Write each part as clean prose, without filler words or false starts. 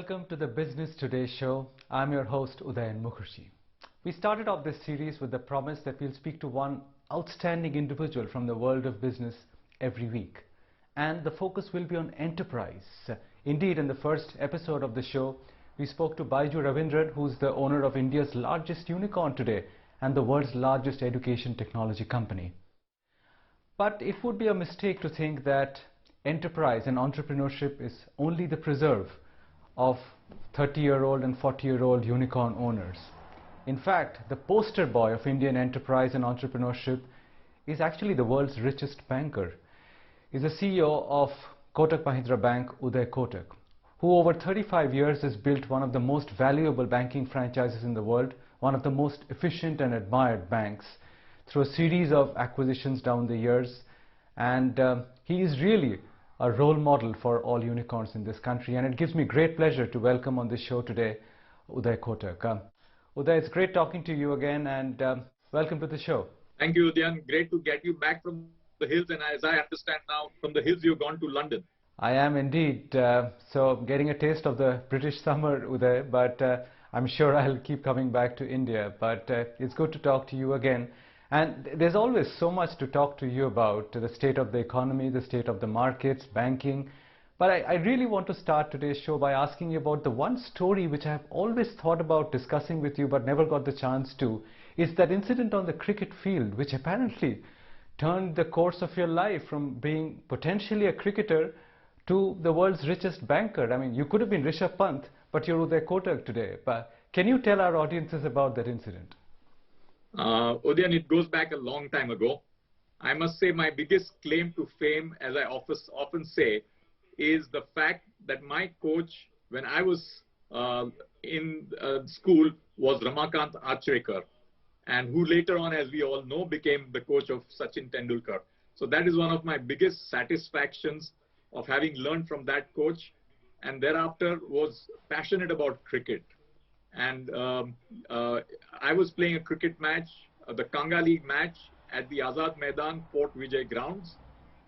welcome to the Business Today show. I'm your host Udayan Mukherjee. We started off this series with the promise that we'll speak to one outstanding individual from the world of business every week. And the focus will be on enterprise. Indeed, in the first episode of the show, we spoke to Baiju Ravindran, who's the owner of India's largest unicorn today and the world's largest education technology company. But it would be a mistake to think that enterprise and entrepreneurship is only the preserve of 30-year-old and 40-year-old unicorn owners. In fact, the poster boy of Indian enterprise and entrepreneurship is actually the world's richest banker. He's the CEO of Kotak Mahindra Bank, Uday Kotak, who over 35 years has built one of the most valuable banking franchises in the world, one of the most efficient and admired banks, through a series of acquisitions down the years. And he is really a role model for all unicorns in this country. And it gives me great pleasure to welcome on the show today Uday Kotak. Uday, it's great talking to you again, and welcome to the show. Thank you, Udayan. Great to get you back from the hills. And as I understand now, from the hills you've gone to London. I am indeed. So getting a taste of the British summer, Uday, but I'm sure I'll keep coming back to India. But it's good to talk to you again. And there's always so much to talk to you about, the state of the economy, the state of the markets, banking. But I really want to start today's show by asking you about the one story which I've always thought about discussing with you but never got the chance to, is that incident on the cricket field, which apparently turned the course of your life from being potentially a cricketer to the world's richest banker. I mean, you could have been Rishabh Pant, but you're Uday Kotak today. But can you tell our audiences about that incident? Udayan, it goes back a long time ago. I must say my biggest claim to fame, as I often say, is the fact that my coach, when I was in school, was Ramakant Achrekar, and who later on, as we all know, became the coach of Sachin Tendulkar. So that is one of my biggest satisfactions of having learned from that coach, and thereafter was passionate about cricket. And I was playing a cricket match, the Kanga League match at the Azad Maidan, Port Vijay grounds.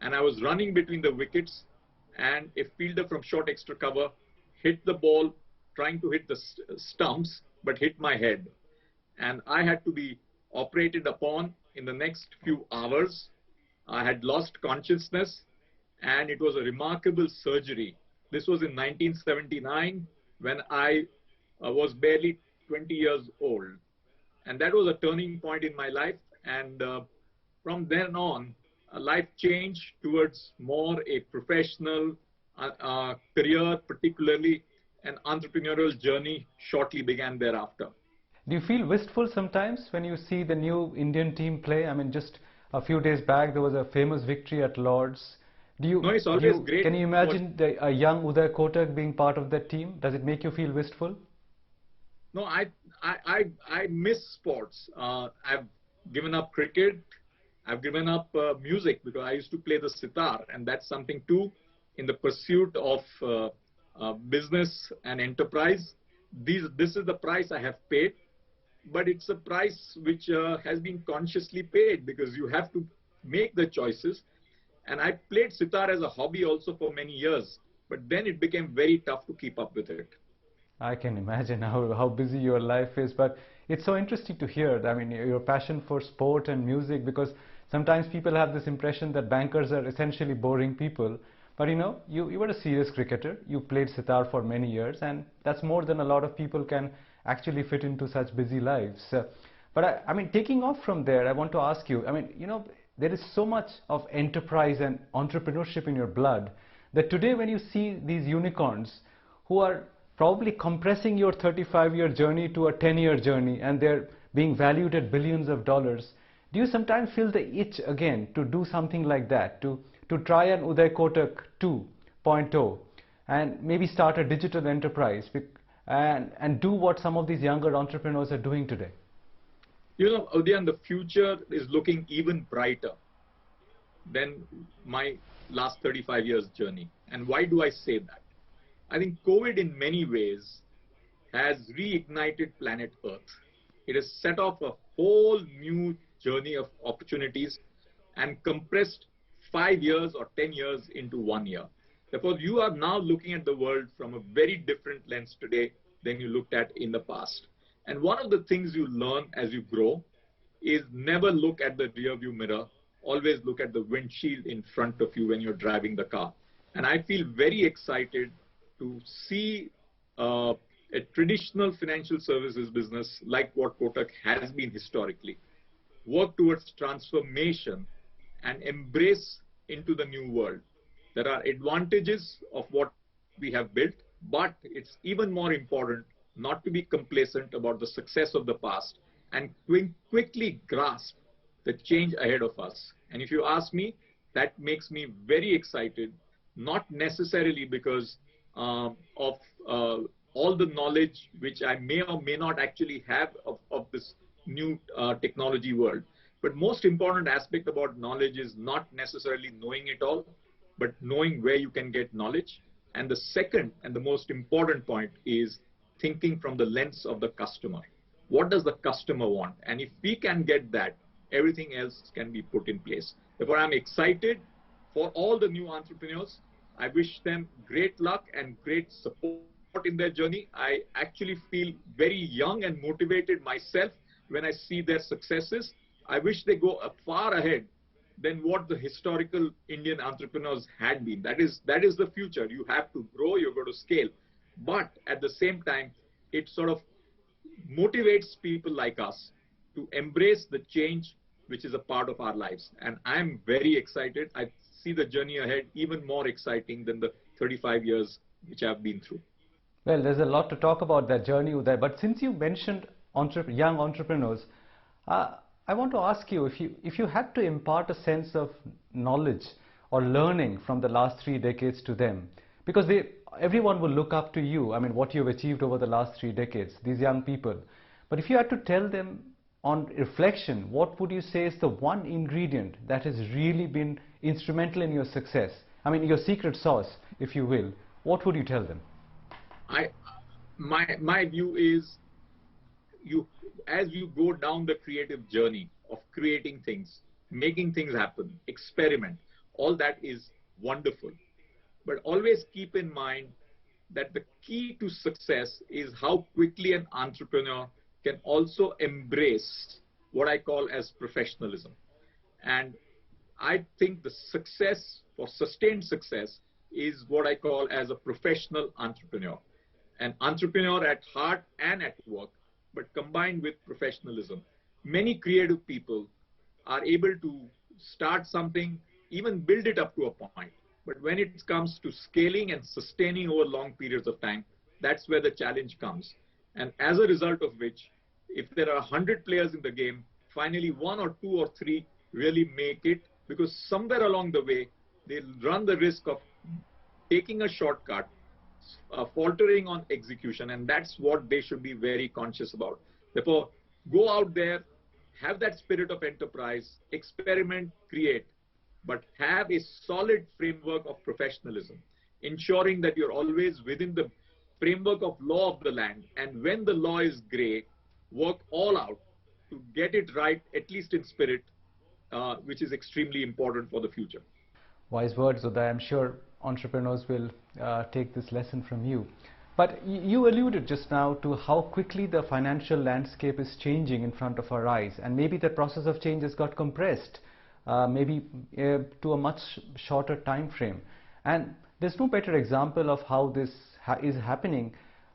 And I was running between the wickets, and a fielder from short extra cover hit the ball, trying to hit the stumps, but hit my head. And I had to be operated upon in the next few hours. I had lost consciousness, and it was a remarkable surgery. This was in 1979, when I was barely 20 years old. And that was a turning point in my life. And from then on, life changed towards more a professional career, particularly an entrepreneurial journey shortly began thereafter. Do you feel wistful sometimes when you see the new Indian team play? I mean, just a few days back, there was a famous victory at Lord's. No, it's always great. Can you imagine a young Uday Kotak being part of that team? Does it make you feel wistful? No, I miss sports. I've given up cricket. I've given up music because I used to play the sitar, and that's something too in the pursuit of business and enterprise. This is the price I have paid, but it's a price which has been consciously paid because you have to make the choices. And I played sitar as a hobby also for many years, but then it became very tough to keep up with it. I can imagine how busy your life is, but it's so interesting to hear. I mean, your passion for sport and music, because sometimes people have this impression that bankers are essentially boring people. But you know, you were a serious cricketer. You played sitar for many years, and that's more than a lot of people can actually fit into such busy lives. But I mean, taking off from there, I want to ask you, I mean, you know, there is so much of enterprise and entrepreneurship in your blood that today when you see these unicorns who are probably compressing your 35-year journey to a 10-year journey, and they're being valued at billions of dollars, do you sometimes feel the itch again to do something like that, to try an Uday Kotak 2.0 and maybe start a digital enterprise and do what some of these younger entrepreneurs are doing today? You know, Udayan, the future is looking even brighter than my last 35 years journey. And why do I say that? I think COVID in many ways has reignited planet Earth. It has set off a whole new journey of opportunities and compressed 5 years or 10 years into 1 year. Therefore, you are now looking at the world from a very different lens today than you looked at in the past. And one of the things you learn as you grow is never look at the rear view mirror. Always look at the windshield in front of you when you're driving the car. And I feel very excited to see a traditional financial services business like what Kotak has been historically work towards transformation and embrace into the new world. There are advantages of what we have built, but it's even more important not to be complacent about the success of the past and quickly grasp the change ahead of us. And if you ask me, that makes me very excited, not necessarily because of all the knowledge which I may or may not actually have of this new technology world. But most important aspect about knowledge is not necessarily knowing it all, but knowing where you can get knowledge. And the second and the most important point is thinking from the lens of the customer. What does the customer want? And if we can get that, everything else can be put in place. Therefore, I'm excited for all the new entrepreneurs. I wish them great luck and great support in their journey. I actually feel very young and motivated myself when I see their successes. I wish they go far ahead than what the historical Indian entrepreneurs had been. That is the future. You have to grow, you're going to scale. But at the same time, it sort of motivates people like us to embrace the change which is a part of our lives. And I'm very excited. I see the journey ahead even more exciting than the 35 years which I've been through. Well, there's a lot to talk about that journey, Uday. But since you mentioned young entrepreneurs, I want to ask you if you had to impart a sense of knowledge or learning from the last 3 decades to them, because everyone will look up to you. I mean, what you've achieved over the last 3 decades, these young people. But if you had to tell them on reflection, what would you say is the one ingredient that has really been instrumental in your success? I mean, your secret sauce, if you will. What would you tell them? My view is, as you go down the creative journey of creating things, making things happen, experiment, all that is wonderful. But always keep in mind that the key to success is how quickly an entrepreneur can also embrace what I call as professionalism. And I think the success or sustained success is what I call as a professional entrepreneur. An entrepreneur at heart and at work, but combined with professionalism. Many creative people are able to start something, even build it up to a point. But when it comes to scaling and sustaining over long periods of time, that's where the challenge comes. And as a result of which, if there are 100 players in the game, finally 1 or 2 or 3 really make it, because somewhere along the way, they'll run the risk of taking a shortcut, faltering on execution, and that's what they should be very conscious about. Therefore, go out there, have that spirit of enterprise, experiment, create, but have a solid framework of professionalism, ensuring that you're always within the framework of law of the land, and when the law is gray, work all out to get it right, at least in spirit, which is extremely important for the future. Wise words, Uday. I'm sure entrepreneurs will take this lesson from you. But you alluded just now to how quickly the financial landscape is changing in front of our eyes, and maybe the process of change has got compressed, maybe to a much shorter time frame. And there's no better example of how this is happening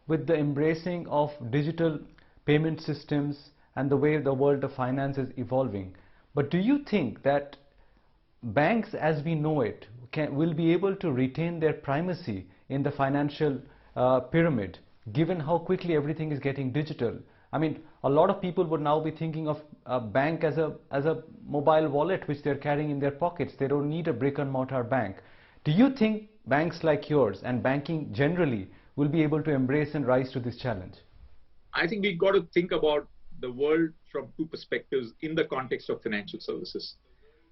with the embracing of digital payment systems and the way the world of finance is evolving. But do you think that banks as we know it will be able to retain their primacy in the financial pyramid, given how quickly everything is getting digital? I mean, a lot of people would now be thinking of a bank as a mobile wallet which they're carrying in their pockets. They don't need a brick and mortar bank. Do you think banks like yours and banking generally will be able to embrace and rise to this challenge? I think we've got to think about the world from 2 perspectives in the context of financial services.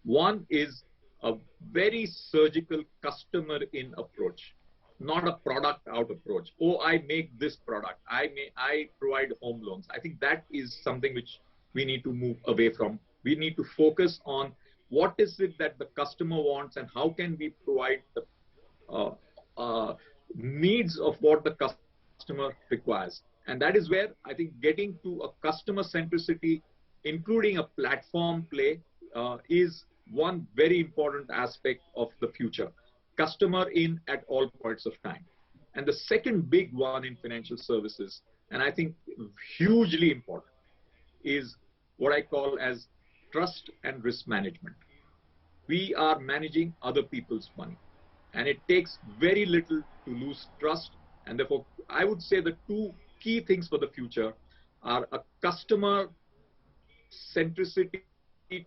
One is a very surgical customer in approach, not a product out approach. Oh, I make this product. I provide home loans. I think that is something which we need to move away from. We need to focus on what is it that the customer wants and how can we provide the uh, needs of what the customer requires. And that is where I think getting to a customer centricity, including a platform play, is one very important aspect of the future. Customer in at all points of time. And the second big one in financial services, and I think hugely important, is what I call as trust and risk management. We are managing other people's money, and it takes very little to lose trust. And therefore, I would say the two key things for the future are a customer centricity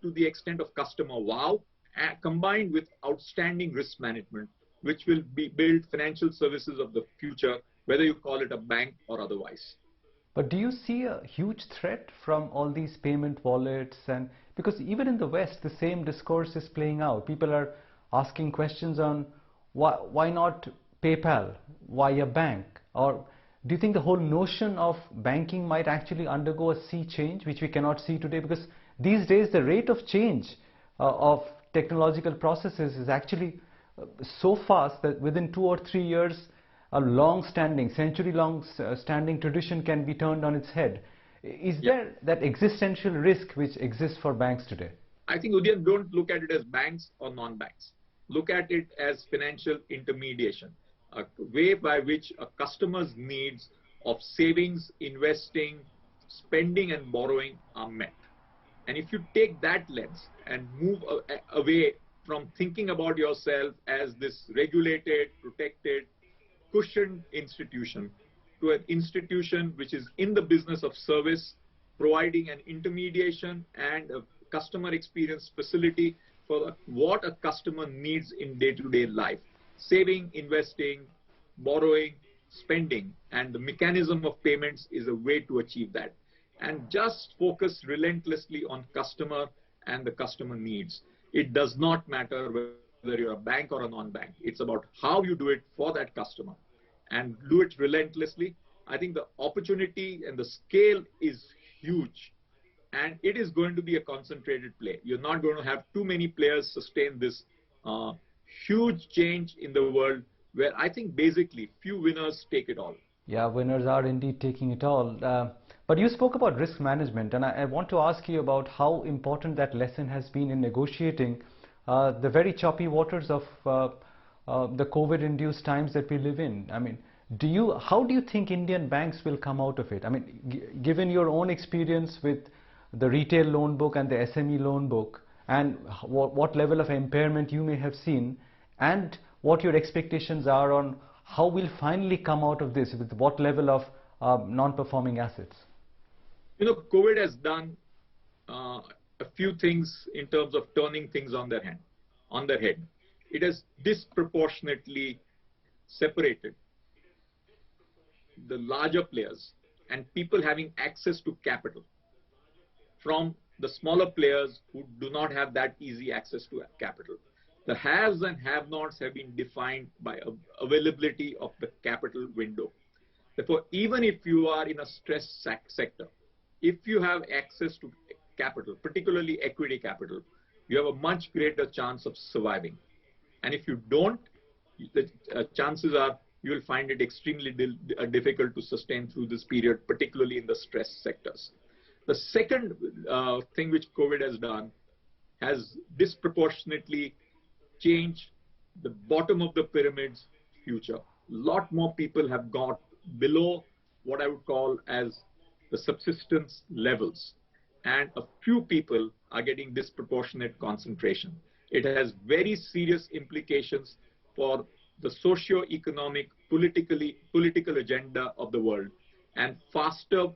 to the extent of customer wow, combined with outstanding risk management, which will be build financial services of the future, whether you call it a bank or otherwise. But do you see a huge threat from all these payment wallets? And because even in the West, the same discourse is playing out. People are asking questions on why not PayPal? Why a bank? Or do you think the whole notion of banking might actually undergo a sea change, which we cannot see today? Because these days, the rate of change of technological processes is actually so fast that within 2 or 3 years, a long-standing, century-long standing tradition can be turned on its head. Is there that existential risk which exists for banks today? I think, Udayan, don't look at it as banks or non-banks. Look at it as financial intermediation, a way by which a customer's needs of savings, investing, spending, and borrowing are met. And if you take that lens and move away from thinking about yourself as this regulated, protected, cushioned institution to an institution which is in the business of service, providing an intermediation and a customer experience facility for what a customer needs in day-to-day life. Saving, investing, borrowing, spending, and the mechanism of payments is a way to achieve that. And just focus relentlessly on customer and the customer needs. It does not matter whether you're a bank or a non-bank. It's about how you do it for that customer and do it relentlessly. I think the opportunity and the scale is huge, and it is going to be a concentrated play. You're not going to have too many players sustain this huge change in the world, where I think basically few winners take it all. Yeah, winners are indeed taking it all. But you spoke about risk management, and I want to ask you about how important that lesson has been in negotiating the very choppy waters of the COVID-induced times that we live in. I mean, how do you think Indian banks will come out of it? I mean, given your own experience with the retail loan book and the SME loan book, and what level of impairment you may have seen, and what your expectations are on how we'll finally come out of this, with what level of non-performing assets? You know, COVID has done a few things in terms of turning things on their head. It has disproportionately separated the larger players and people having access to capital from the smaller players who do not have that easy access to capital. The haves and have-nots have been defined by availability of the capital window. Therefore, even if you are in a stressed sector, if you have access to capital, particularly equity capital, you have a much greater chance of surviving. And if you don't, the chances are you will find it extremely difficult to sustain through this period, particularly in the stressed sectors. The second thing which COVID has done has disproportionately changed the bottom of the pyramid's future. A lot more people have got below what I would call as the subsistence levels, and a few people are getting disproportionate concentration. It has very serious implications for the socio-economic, political agenda of the world, and faster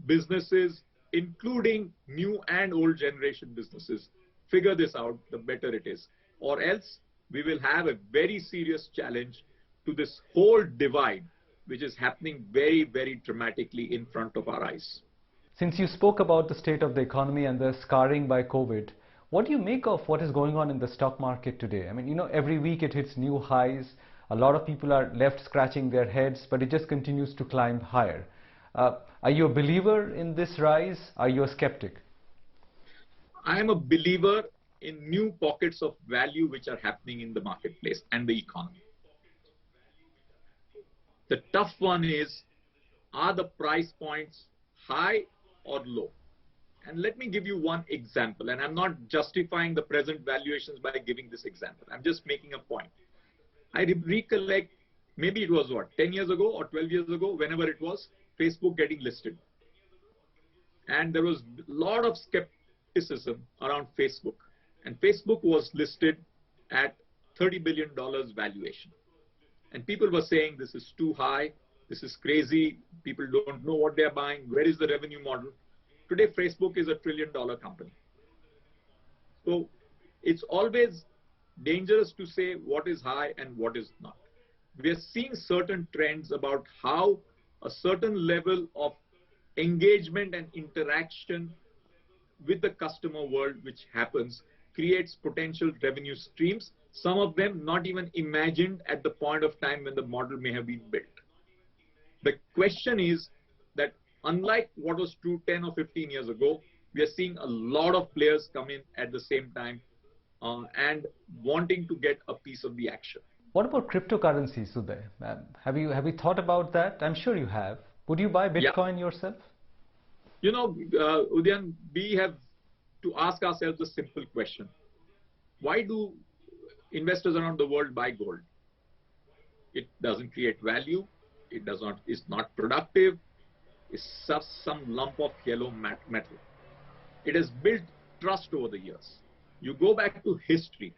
businesses, including new and old generation businesses, figure this out, the better it is. Or else we will have a very serious challenge to this whole divide, which is happening very, very dramatically in front of our eyes. Since you spoke about the state of the economy and the scarring by COVID, what do you make of what is going on in the stock market today? I mean, you know, every week it hits new highs. A lot of people are left scratching their heads, but it just continues to climb higher. Are you a believer in this rise? Are you a skeptic? I am a believer in new pockets of value which are happening in the marketplace and the economy. The tough one is, are the price points high or low? And let me give you one example. And I'm not justifying the present valuations by giving this example. I'm just making a point. I recollect, maybe it was what, 10 years ago or 12 years ago, whenever it was, Facebook getting listed. And there was a lot of skepticism around Facebook. And Facebook was listed at $30 billion valuation. And people were saying, this is too high, this is crazy, people don't know what they're buying, where is the revenue model? Today, Facebook is $1 trillion company. So it's always dangerous to say what is high and what is not. We are seeing certain trends about how a certain level of engagement and interaction with the customer world which happens creates potential revenue streams, some of them not even imagined at the point of time when the model may have been built. The question is that unlike what was true 10 or 15 years ago, we are seeing a lot of players come in at the same time and wanting to get a piece of the action. What about cryptocurrencies, Uday? Have you thought about that? I'm sure you have. Would you buy Bitcoin yourself? You know, Udayan, we have to ask ourselves a simple question. Why do investors around the world buy gold? It doesn't create value. It's not productive. It's just some lump of yellow metal. It has built trust over the years. You go back to history.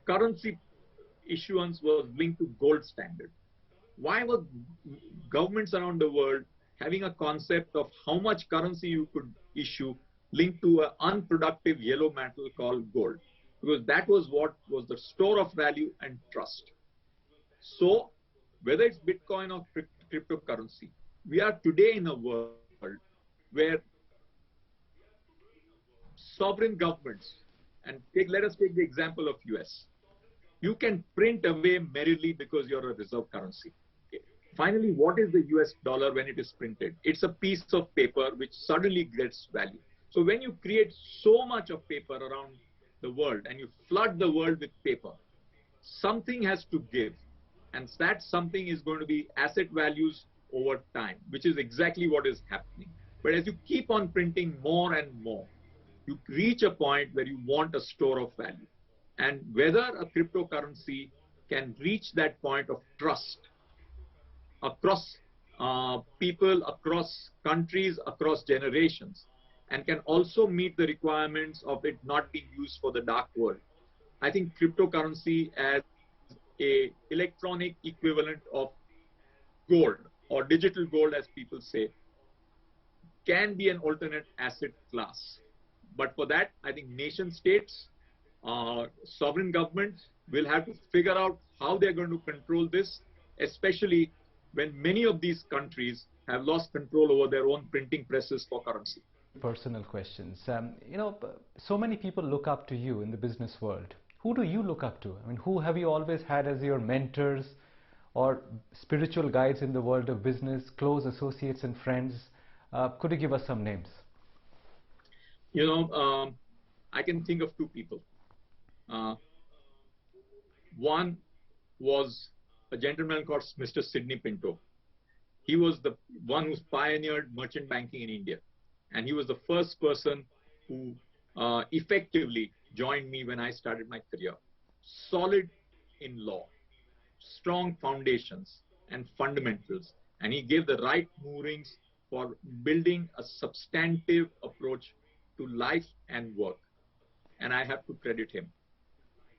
Currency issuance was linked to gold standard. Why were governments around the world having a concept of how much currency you could issue linked to an unproductive yellow metal called gold? Because that was what was the store of value and trust. So whether it's Bitcoin or cryptocurrency, we are today in a world where sovereign governments, and let us take the example of US. You can print away merrily because you're a reserve currency. Okay. Finally, what is the US dollar when it is printed? It's a piece of paper which suddenly gets value. So when you create so much of paper around the world and you flood the world with paper, something has to give. And that something is going to be asset values over time, which is exactly what is happening. But as you keep on printing more and more, you reach a point where you want a store of value. And whether a cryptocurrency can reach that point of trust across people, across countries, across generations, and can also meet the requirements of it not being used for the dark world. I think cryptocurrency as a electronic equivalent of gold or digital gold, as people say, can be an alternate asset class. But for that, I think nation states, sovereign governments will have to figure out how they're going to control this, especially when many of these countries have lost control over their own printing presses for currency. Personal questions. You know, so many people look up to you in the business world. Who do you look up to? I mean, who have you always had as your mentors or spiritual guides in the world of business, close associates and friends? Could you give us some names? You know, I can think of two people. One was a gentleman called Mr. Sidney Pinto. He was the one who's pioneered merchant banking in India. And he was the first person who effectively joined me when I started my career. Solid in law, strong foundations and fundamentals. And he gave the right moorings for building a substantive approach to life and work. And I have to credit him.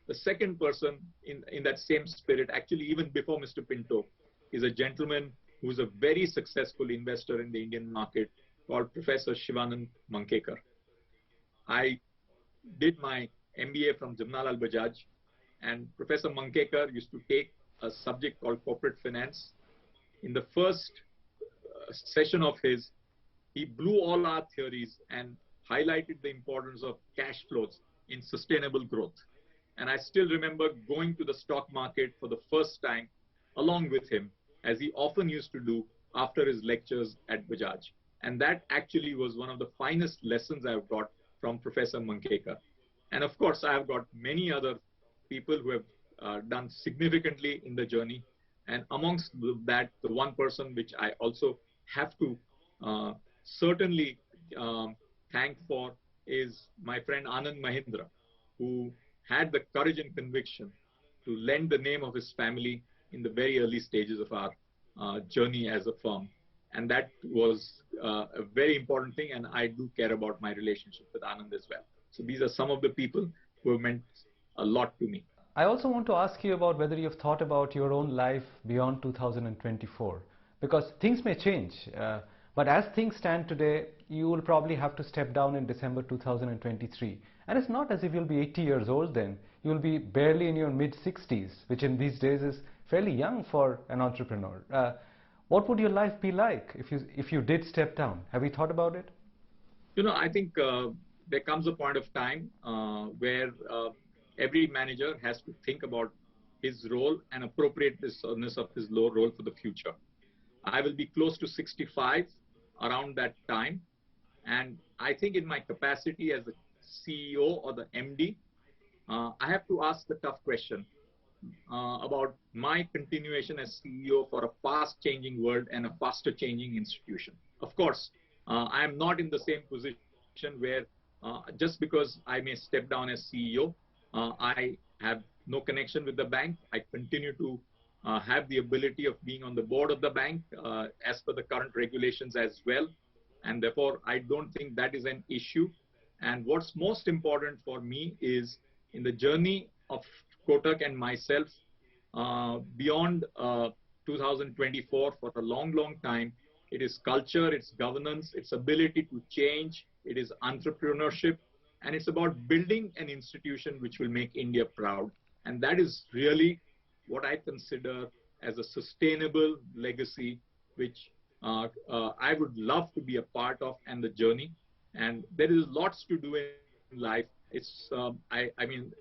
The second person in that same spirit, actually even before Mr. Pinto, is a gentleman who's a very successful investor in the Indian market called Professor Shivanand Mankekar. I did my MBA from Jamnalal Bajaj, and Professor Mankekar used to take a subject called corporate finance. In the first session of his, he blew all our theories and highlighted the importance of cash flows in sustainable growth. And I still remember going to the stock market for the first time along with him, as he often used to do after his lectures at Bajaj. And that actually was one of the finest lessons I've got from Professor Mankekar. And of course, I have got many other people who have done significantly in the journey. And amongst that, the one person which I also have to certainly thank for is my friend Anand Mahindra, who had the courage and conviction to lend the name of his family in the very early stages of our journey as a firm. And that was a very important thing, and I do care about my relationship with Anand as well. So these are some of the people who have meant a lot to me. I also want to ask you about whether you've thought about your own life beyond 2024, because things may change. But as things stand today, you will probably have to step down in December 2023. And it's not as if you'll be 80 years old then. You'll be barely in your mid-60s, which in these days is fairly young for an entrepreneur. What would your life be like if you did step down? Have you thought about it? I think there comes a point of time where every manager has to think about his role and appropriateness of his role for the future. I will be close to 65 around that time. And I think in my capacity as the CEO or the MD, I have to ask the tough question about my continuation as CEO for a fast changing world and a faster changing institution. Of course, I am not in the same position where just because I may step down as CEO, I have no connection with the bank. I continue to have the ability of being on the board of the bank as per the current regulations as well. And therefore, I don't think that is an issue. And what's most important for me is in the journey of Kotak and myself beyond 2024 for a long, long time, it is culture, it's governance, it's ability to change, it is entrepreneurship, and it's about building an institution which will make India proud. And that is really what I consider as a sustainable legacy, which I would love to be a part of and the journey. And there is lots to do in life. It's, I mean,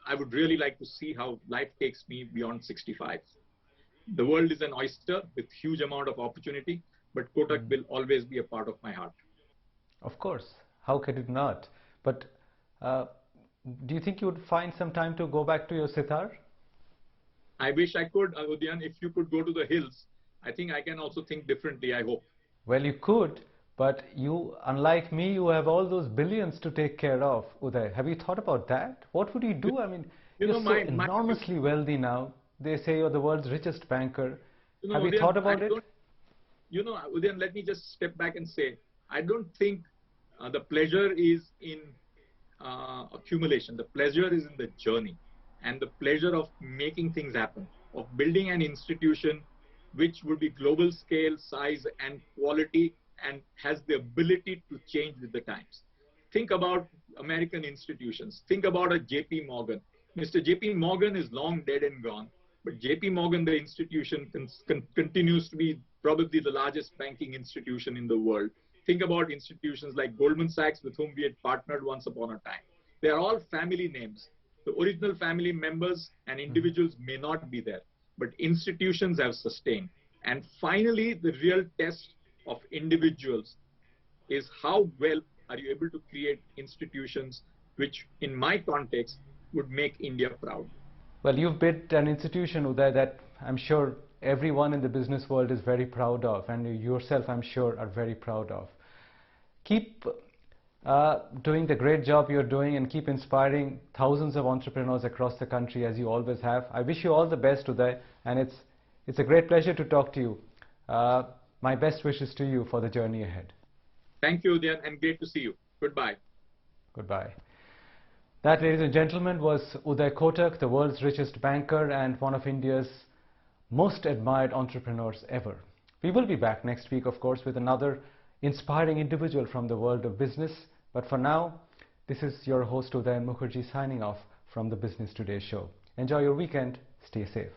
I would really like to see how life takes me beyond 65. The world is an oyster with huge amount of opportunity, but Kotak will always be a part of my heart. Of course, how could it not? But do you think you would find some time to go back to your sitar? I wish I could, Udayan. If you could go to the hills, I think I can also think differently, I hope. Well, you could, but you, unlike me, you have all those billions to take care of, Uday. Have you thought about that? What would you do? I mean, you're so enormously wealthy now. They say you're the world's richest banker. Have you thought about it? Udayan, let me just step back and say, I don't think the pleasure is in accumulation. The pleasure is in the journey and the pleasure of making things happen, of building an institution which would be global scale, size, and quality, and has the ability to change with the times. Think about American institutions. Think about a JP Morgan. Mr. JP Morgan is long dead and gone, but JP Morgan, the institution, continues to be probably the largest banking institution in the world. Think about institutions like Goldman Sachs, with whom we had partnered once upon a time. They are all family names. The original family members and individuals may not be there, but institutions have sustained. And finally, the real test of individuals is how well are you able to create institutions which, in my context, would make India proud. Well, you've built an institution, Uday, that I'm sure everyone in the business world is very proud of, and you yourself, I'm sure, are very proud of. Keep doing the great job you're doing and keep inspiring thousands of entrepreneurs across the country as you always have. I wish you all the best, Uday, and it's a great pleasure to talk to you. My best wishes to you for the journey ahead. Thank you, Udayan, and great to see you. Goodbye. Goodbye. That, ladies and gentlemen, was Uday Kotak, the world's richest banker and one of India's most admired entrepreneurs ever. We will be back next week, of course, with another inspiring individual from the world of business. But for now, this is your host Udayan Mukherjee signing off from the Business Today show. Enjoy your weekend. Stay safe.